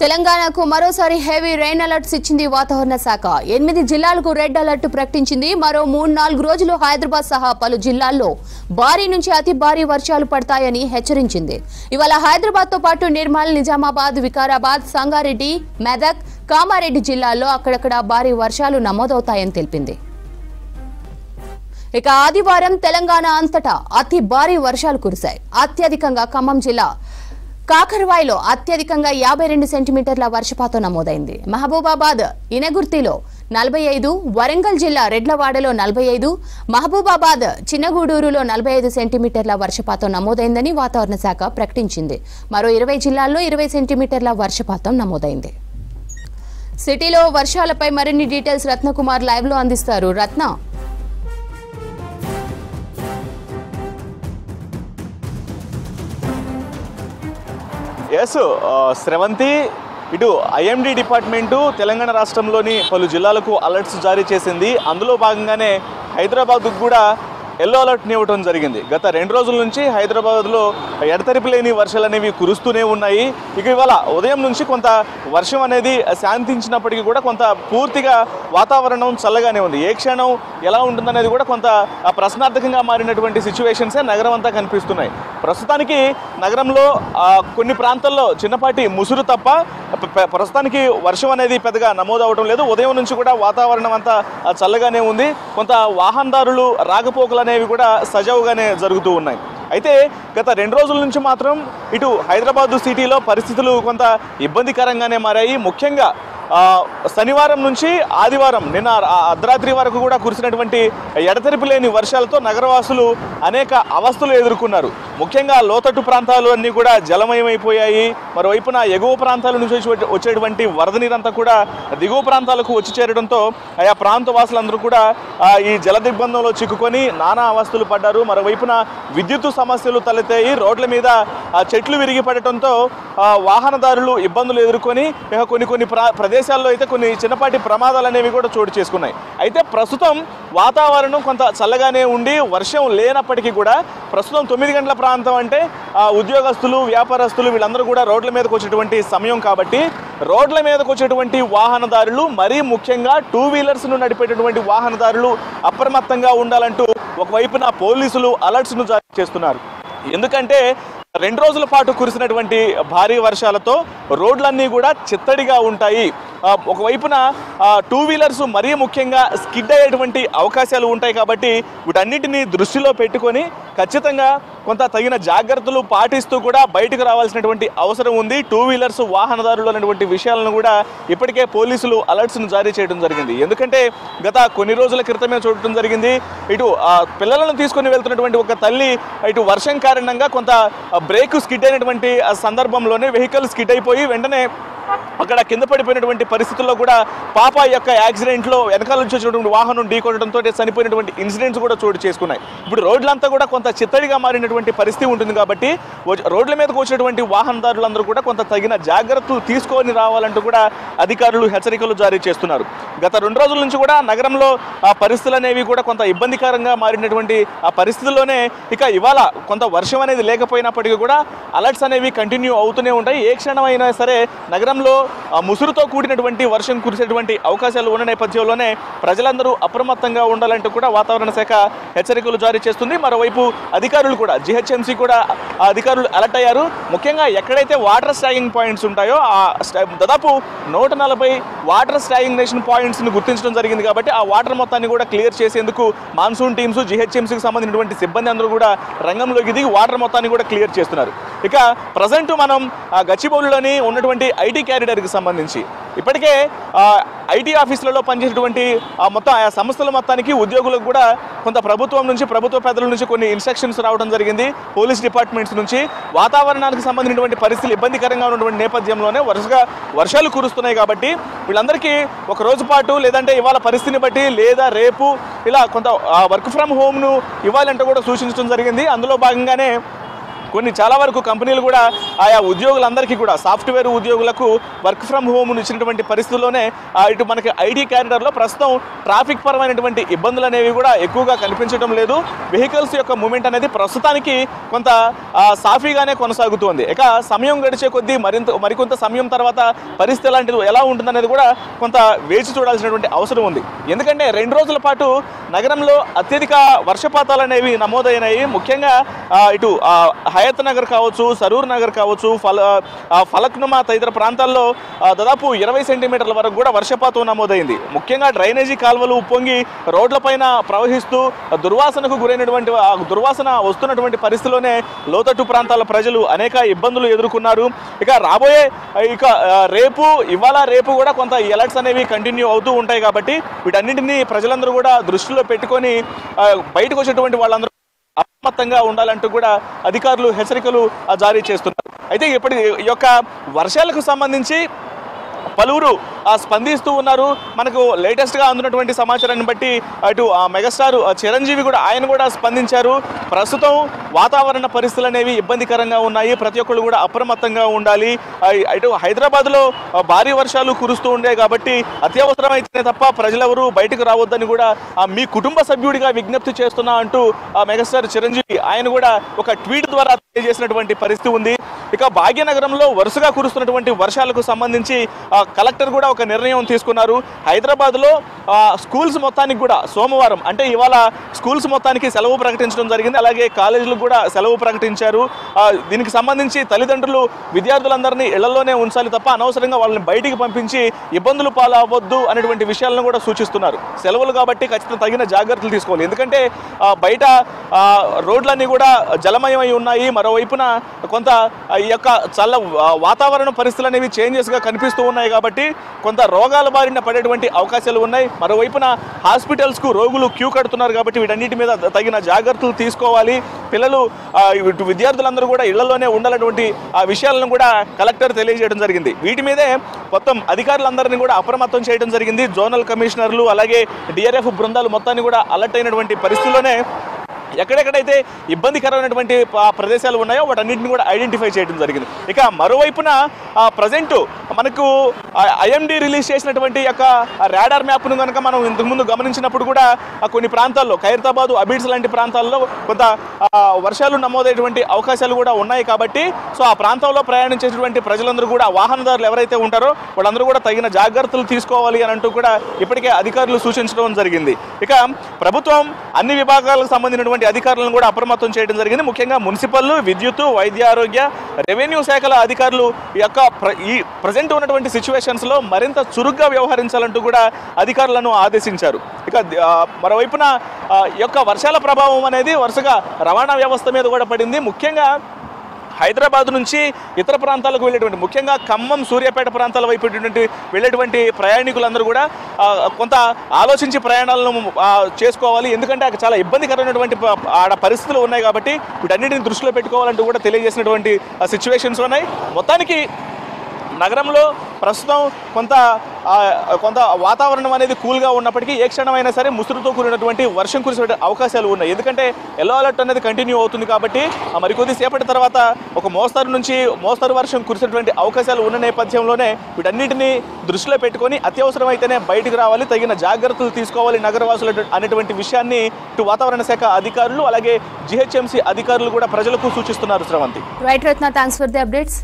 తెలంగాణకు మరోసారి heavy rain alerts ఇచ్చింది వాతావరణ శాఖ. 8 జిల్లాలకు రెడ్ అలర్ట్ ప్రకటించింది. మరో 3-4 రోజులు హైదరాబాద్ సహా పలు జిల్లాల్లో భారీ నుంచి అతి భారీ వర్షాలు పడతాయని హెచ్చరించింది. ఇవాళ హైదరాబాద్ తో పాటు నిర్మల్, నిజామాబాద్, వికారాబాద్, సంగారెడ్డి, మెదక్, కామారెడ్డి జిల్లాల్లో అక్కడక్కడ భారీ వర్షాలు నమోదవుతాయని తెలిపింది. ఇక ఆదివారం తెలంగాణ అంతటా అతి భారీ వర్షాలు కురిశాయి. అత్యధికంగా ఖమ్మం జిల్లా కాకర్వాయిలో అత్యధికంగా 52 సెంటీమీటర్ల వర్షపాతం నమోదైంది. మహబూబాబాద్ ఇనగుర్తిలో 45, వరంగల్ జిల్లా రెడ్లవాడలో 45, మహబూబాబాద్ చిన్నగూడూరులో 45 సెంటీమీటర్ల వర్షపాతం నమోదైందని వాతావరణ శాఖ ప్రకటించింది. మరో 20 జిల్లాల్లో 20 సెంటీమీటర్ల వర్షపాతం నమోదైంది. సిటీలో వర్షాలపై మరిన్ని డీటెయిల్స్ రత్నకుమార్ లైవ్ లో అందిస్తారు. రత్న, శ్రవంతి, ఇటు ఐఎండీ డిపార్ట్మెంటు తెలంగాణ రాష్ట్రంలోని పలు జిల్లాలకు అలర్ట్స్ జారీ చేసింది. అందులో భాగంగానే హైదరాబాద్కు కూడా ఎల్లో అలర్ట్ని ఇవ్వడం జరిగింది. గత 2 రోజుల నుంచి హైదరాబాద్లో ఎడతెరిపి లేని వర్షాలు అనేవి కురుస్తూనే ఉన్నాయి. ఇక ఇవాళ ఉదయం నుంచి కొంత వర్షం అనేది శాంతించినప్పటికీ కూడా కొంత పూర్తిగా వాతావరణం చల్లగానే ఉంది. ఏ క్షణం ఎలా ఉంటుందనేది కూడా కొంత ప్రశ్నార్థకంగా మారినటువంటి సిచ్యువేషన్సే నగరం అంతా కనిపిస్తున్నాయి. ప్రస్తుతానికి నగరంలో కొన్ని ప్రాంతాల్లో చిన్నపాటి ముసురు తప్ప ప్రస్తుతానికి వర్షం అనేది పెద్దగా నమోదవడం లేదు. ఉదయం నుంచి కూడా వాతావరణం అంతా చల్లగానే ఉంది. కొంత వాహనదారులు రాకపోకలు అనేవి కూడా సజావుగానే జరుగుతూ ఉన్నాయి. అయితే గత 2 రోజుల నుంచి మాత్రం ఇటు హైదరాబాద్ సిటీలో పరిస్థితులు కొంత ఇబ్బందికరంగానే మారాయి. ముఖ్యంగా శనివారం నుంచి ఆదివారం నిన్న అర్ధరాత్రి వరకు కూడా కురిసినటువంటి ఎడతెరిపి లేని వర్షాలతో నగరవాసులు అనేక అవస్థలు ఎదుర్కొన్నారు. ముఖ్యంగా లోతట్టు ప్రాంతాలు అన్నీ కూడా జలమయమైపోయాయి. మరోవైపున ఎగువ ప్రాంతాల నుంచి వచ్చేటువంటి వరద నీరంతా కూడా దిగువ ప్రాంతాలకు వచ్చి చేరడంతో ఆయా ప్రాంత వాసులందరూ కూడా ఈ జల దిగ్బంధంలో చిక్కుకొని నానా అవస్థలు పడ్డారు. మరోవైపున విద్యుత్ సమస్యలు తలెత్తాయి. రోడ్ల మీద చెట్లు విరిగి పడటంతో వాహనదారులు ఇబ్బందులు ఎదుర్కొని కొన్ని ప్రదేశాల్లో అయితే కొన్ని చిన్నపాటి ప్రమాదాలు అనేవి కూడా చోటు చేసుకున్నాయి. అయితే ప్రస్తుతం వాతావరణం కొంత చల్లగానే ఉండి వర్షం లేనప్పటికీ కూడా ప్రస్తుతం 9 గంటల ప్రాంతం అంటే ఉద్యోగస్తులు, వ్యాపారస్తులు వీళ్ళందరూ కూడా రోడ్ల మీదకి వచ్చేటువంటి సమయం కాబట్టి రోడ్ల మీదకి వచ్చేటువంటి వాహనదారులు, మరీ ముఖ్యంగా 2 వీలర్స్ను నడిపేటటువంటి వాహనదారులు అప్రమత్తంగా ఉండాలంటూ ఒకవైపున పోలీసులు అలర్ట్స్ను జారీ చేస్తున్నారు. ఎందుకంటే 2 రోజుల పాటు కురిసినటువంటి భారీ వర్షాలతో రోడ్లన్నీ కూడా చిత్తడిగా ఉంటాయి. ఒకవైపున 2 వీలర్స్ మరీ ముఖ్యంగా స్కిడ్ అయ్యేటువంటి అవకాశాలు ఉంటాయి. కాబట్టి వీటన్నిటిని దృష్టిలో పెట్టుకొని ఖచ్చితంగా కొంత తగిన జాగ్రత్తలు పాటిస్తూ కూడా బయటకు రావాల్సినటువంటి అవసరం ఉంది. 2 వీలర్స్ వాహనదారులు అనేటువంటి విషయాలను కూడా ఇప్పటికే పోలీసులు అలర్ట్స్ను జారీ చేయడం జరిగింది. ఎందుకంటే గత కొన్ని రోజుల క్రితమే చూడటం జరిగింది. ఇటు పిల్లలను తీసుకొని వెళ్తున్నటువంటి ఒక తల్లి ఇటు వర్షం కారణంగా కొంత బ్రేక్ స్కిడ్ అయినటువంటి సందర్భంలోనే వెహికల్ స్కిడ్ అయిపోయి వెంటనే అక్కడ కింద పడిపోయినటువంటి పరిస్థితుల్లో కూడా పాప యొక్క యాక్సిడెంట్లో వెనకాల నుంచి వచ్చినటువంటి వాహనం ఢీకొనడంతో చనిపోయినటువంటి ఇన్సిడెంట్స్ కూడా చోటు చేసుకున్నాయి. ఇప్పుడు రోడ్లంతా కూడా కొంత చిత్తడిగా మారినటువంటి పరిస్థితి ఉంటుంది. కాబట్టి రోడ్ల మీదకు వచ్చినటువంటి వాహనదారులందరూ కూడా కొంత తగిన జాగ్రత్తలు తీసుకొని రావాలంటూ కూడా అధికారులు హెచ్చరికలు జారీ చేస్తున్నారు. గత 2 రోజుల నుంచి కూడా నగరంలో ఆ పరిస్థితులు అనేవి కూడా కొంత ఇబ్బందికరంగా మారినటువంటి ఆ పరిస్థితుల్లోనే ఇక ఇవాళ కొంత వర్షం అనేది లేకపోయినప్పటికీ కూడా అలర్ట్స్ అనేవి కంటిన్యూ అవుతూనే ఉంటాయి. ఏ క్షణం అయినా సరే నగరంలో ముసురుతో కూడినటువంటి వర్షం కురిసేటువంటి అవకాశాలు ఉన్న నేపథ్యంలోనే ప్రజలందరూ అప్రమత్తంగా ఉండాలంటూ కూడా వాతావరణ శాఖ హెచ్చరికలు జారీ చేస్తుంది. మరోవైపు అధికారులు కూడా జిహెచ్ఎంసీ కూడా అధికారులు అలర్ట్ అయ్యారు. ముఖ్యంగా ఎక్కడైతే వాటర్ స్టాగింగ్ పాయింట్స్ ఉంటాయో దాదాపు 140 వాటర్ స్టాగింగ్నేషన్ పాయింట్స్ని గుర్తించడం జరిగింది. కాబట్టి ఆ వాటర్ మొత్తాన్ని కూడా క్లియర్ చేసేందుకు మాన్సూన్ టీమ్స్, జిహెచ్ఎంసీకి సంబంధించినటువంటి సిబ్బంది అందరూ కూడా రంగంలోకి దిగి వాటర్ మొత్తాన్ని కూడా క్లియర్ చేస్తున్నారు. ఇక ప్రజెంట్ మనం గచ్చిబౌలిలోని ఉన్నటువంటి ఐటీ క్యారిడర్కి సంబంధించి ఇప్పటికే ఐటీ ఆఫీసులలో పనిచేసేటువంటి మొత్తం ఆ సంస్థల మొత్తానికి ఉద్యోగులకు కూడా కొంత ప్రభుత్వం నుంచి, ప్రభుత్వ పెద్దల నుంచి కొన్ని ఇన్స్ట్రక్షన్స్ రావడం జరిగింది. పోలీస్ డిపార్ట్మెంట్స్ నుంచి వాతావరణానికి సంబంధించినటువంటి పరిస్థితులు ఇబ్బందికరంగా ఉన్నటువంటి నేపథ్యంలోనే వరుసగా వర్షాలు కురుస్తున్నాయి. కాబట్టి వీళ్ళందరికీ ఒక రోజు పాటు లేదంటే ఇవాళ పరిస్థితిని బట్టి లేదా రేపు ఇలా కొంత వర్క్ ఫ్రమ్ హోమ్ను ఇవ్వాలంటే కూడా సూచించడం జరిగింది. అందులో భాగంగానే కొన్ని చాలా వరకు కంపెనీలు కూడా ఆయా ఉద్యోగులందరికీ కూడా సాఫ్ట్వేర్ ఉద్యోగులకు వర్క్ ఫ్రమ్ హోమ్ ఇచ్చినటువంటి పరిస్థితుల్లోనే ఇటు మనకి ఐటీ క్యారిడార్లో ప్రస్తుతం ట్రాఫిక్ పరమైనటువంటి ఇబ్బందులు అనేవి కూడా ఎక్కువగా కనిపించడం లేదు. వెహికల్స్ యొక్క మూమెంట్ అనేది ప్రస్తుతానికి కొంత సాఫీగానే కొనసాగుతోంది. ఇక సమయం గడిచే కొద్దీ మరికొంత సమయం తర్వాత పరిస్థితి ఎలా ఉంటుందనేది కూడా కొంత వేచి చూడాల్సినటువంటి అవసరం ఉంది. ఎందుకంటే 2 రోజుల పాటు నగరంలో అత్యధిక వర్షపాతాలు అనేవి నమోదైనాయి. ముఖ్యంగా ఇటు హయత్ నగర్ కావచ్చు, సరూర్ నగర్ కావచ్చు, ఫలక్నుమా తదితర ప్రాంతాల్లో దాదాపు 20 సెంటీమీటర్ల వరకు కూడా వర్షపాతం నమోదైంది. ముఖ్యంగా డ్రైనేజీ కాల్వలు ఉప్పొంగి రోడ్లపైన ప్రవహిస్తూ దుర్వాసనకు గురైనటువంటి దుర్వాసన వస్తున్నటువంటి పరిస్థితిలోనే లోతట్టు ప్రాంతాల ప్రజలు అనేక ఇబ్బందులు ఎదుర్కొన్నారు. ఇక రాబోయే ఇవాళ రేపు కూడా కొంత అలర్ట్స్ అనేవి కంటిన్యూ అవుతూ ఉంటాయి. కాబట్టి వీటన్నింటినీ ప్రజలందరూ కూడా దృష్టిలో పెట్టుకొని బయటకు వచ్చేటువంటి వాళ్ళందరూ అప్రమత్తంగా ఉండాలంటూ కూడా అధికారులు హెచ్చరికలు జారీ చేస్తున్నారు. అయితే ఇప్పటి యొక్క వర్షాలకు సంబంధించి పలువురు స్పందిస్తూ ఉన్నారు. మనకు లేటెస్ట్గా అందుతున్నటువంటి సమాచారాన్ని బట్టి అటు మెగాస్టార్ చిరంజీవి కూడా ఆయన కూడా స్పందించారు. ప్రస్తుతం వాతావరణ పరిస్థితులు అనేవి ఇబ్బందికరంగా ఉన్నాయి, ప్రతి ఒక్కళ్ళు కూడా అప్రమత్తంగా ఉండాలి. ఇటు హైదరాబాద్లో భారీ వర్షాలు కురుస్తూ ఉండే కాబట్టి అత్యవసరమైతేనే తప్ప ప్రజలెవరూ బయటకు రావద్దని కూడా మీ కుటుంబ సభ్యుడిగా విజ్ఞప్తి చేస్తున్నా అంటూ మెగాస్టార్ చిరంజీవి ఆయన కూడా ఒక ట్వీట్ ద్వారా తెలియజేసినటువంటి పరిస్థితి ఉంది. ఇక భాగ్యనగరంలో వరుసగా కురుస్తున్నటువంటి వర్షాలకు సంబంధించి కలెక్టర్ కూడా ఒక నిర్ణయం తీసుకున్నారు. హైదరాబాద్లో స్కూల్స్ మొత్తానికి కూడా సోమవారం అంటే ఇవాళ స్కూల్స్ మొత్తానికి సెలవు ప్రకటించడం జరిగింది. అలాగే కాలేజీలకు కూడా సెలవు ప్రకటించారు. దీనికి సంబంధించి తల్లిదండ్రులు విద్యార్థులందరినీ ఇళ్లలోనే ఉంచాలి తప్ప అనవసరంగా వాళ్ళని బయటికి పంపించి ఇబ్బందులు పాలవద్దు అనేటువంటి విషయాలను కూడా సూచిస్తున్నారు. సెలవులు కాబట్టి ఖచ్చితంగా తగిన జాగ్రత్తలు తీసుకోవాలి. ఎందుకంటే బయట రోడ్లన్నీ కూడా జలమయమై ఉన్నాయి. మరోవైపున కొంత ఈ యొక్క వాతావరణ పరిస్థితులు అనేవి చేంజెస్గా కనిపిస్తూ ఉన్నాయి కాబట్టి కొంత రోగాల బారిన పడేటువంటి అవకాశాలు ఉన్నాయి. మరోవైపున హాస్పిటల్స్కు రోగులు క్యూ కడుతున్నారు కాబట్టి వీటన్నిటి మీద తగిన జాగ్రత్తలు తీసుకోవాలి. పిల్లలు విద్యార్థులందరూ కూడా ఇళ్లలోనే ఉండాలన్నటువంటి ఆ విషయాలను కూడా కలెక్టర్ తెలియజేయడం జరిగింది. వీటి మీదే మొత్తం అధికారులందరినీ కూడా అప్రమత్తం చేయడం జరిగింది. జోనల్ కమిషనర్లు అలాగే డిఆర్ఎఫ్ బృందాలు మొత్తాన్ని కూడా అలర్ట్ అయినటువంటి పరిస్థితుల్లోనే ఎక్కడెక్కడైతే ఇబ్బందికరమైనటువంటి ప్రదేశాలు ఉన్నాయో వాటన్నింటిని కూడా ఐడెంటిఫై చేయడం జరిగింది. ఇక మరోవైపున ప్రజెంట్ మనకు ఐఎండీ రిలీజ్ చేసినటువంటి యొక్క రాడార్ మ్యాప్ను కనుక మనం ఇంతకుముందు గమనించినప్పుడు కూడా కొన్ని ప్రాంతాల్లో ఖైరతాబాద్, అబీడ్స్ లాంటి ప్రాంతాల్లో కొంత వర్షాలు నమోదయ్యేటువంటి అవకాశాలు కూడా ఉన్నాయి. కాబట్టి ఆ ప్రాంతంలో ప్రయాణించేటువంటి ప్రజలందరూ కూడా వాహనదారులు ఎవరైతే ఉంటారో వాళ్ళందరూ కూడా తగిన జాగ్రత్తలు తీసుకోవాలి అని అంటూ కూడా ఇప్పటికే అధికారులు సూచించడం జరిగింది. ఇక ప్రభుత్వం అన్ని విభాగాలకు సంబంధించినటువంటి అధికారులను కూడా అప్రమత్తం చేయడం జరిగింది. ముఖ్యంగా మున్సిపల్, విద్యుత్, వైద్య ఆరోగ్య, రెవెన్యూ శాఖల అధికారులు ఈ ప్రజెంట్ ఉన్నటువంటి సిచ్యువేషన్స్లో మరింత చురుగ్గా వ్యవహరించాలంటూ కూడా అధికారులను ఆదేశించారు. ఇక మరోవైపున ఈ యొక్క వర్షాల ప్రభావం అనేది వరుసగా రవాణా వ్యవస్థ మీద కూడా పడింది. ముఖ్యంగా హైదరాబాద్ నుంచి ఇతర ప్రాంతాలకు వెళ్ళేటువంటి ముఖ్యంగా ఖమ్మం, సూర్యాపేట ప్రాంతాల వైపు వెళ్ళేటువంటి ప్రయాణికులందరూ కూడా కొంత ఆలోచించి ప్రయాణాలను చేసుకోవాలి. ఎందుకంటే అక్కడ చాలా ఇబ్బందికరమైనటువంటి పరిస్థితులు ఉన్నాయి కాబట్టి వీటన్నిటిని దృష్టిలో పెట్టుకోవాలంటూ కూడా తెలియజేసినటువంటి సిచ్యువేషన్స్ ఉన్నాయి. మొత్తానికి నగరంలో ప్రస్తుతం కొంత వాతావరణం అనేది కూల్గా ఉన్నప్పటికీ ఏ క్షణమైనా సరే ముసురుతో కూడినటువంటి వర్షం కురిసే అవకాశాలు ఉన్నాయి. ఎందుకంటే ఎల్లో అలర్ట్ అనేది కంటిన్యూ అవుతుంది కాబట్టి మరికొద్ది సేపటి తర్వాత ఒక మోస్తరు వర్షం కురిసేటువంటి అవకాశాలు ఉన్న నేపథ్యంలోనే వీటన్నిటిని దృష్టిలో పెట్టుకొని అత్యవసరమైతేనే బయటకు రావాలి, తగిన జాగ్రత్తలు తీసుకోవాలి నగరవాసులు అనేటువంటి విషయాన్ని ఇటు వాతావరణ శాఖ అధికారులు అలాగే జిహెచ్ఎంసీ అధికారులు కూడా ప్రజలకు సూచిస్తున్నారు. Sravanthi. Right Ratna, thanks for the updates.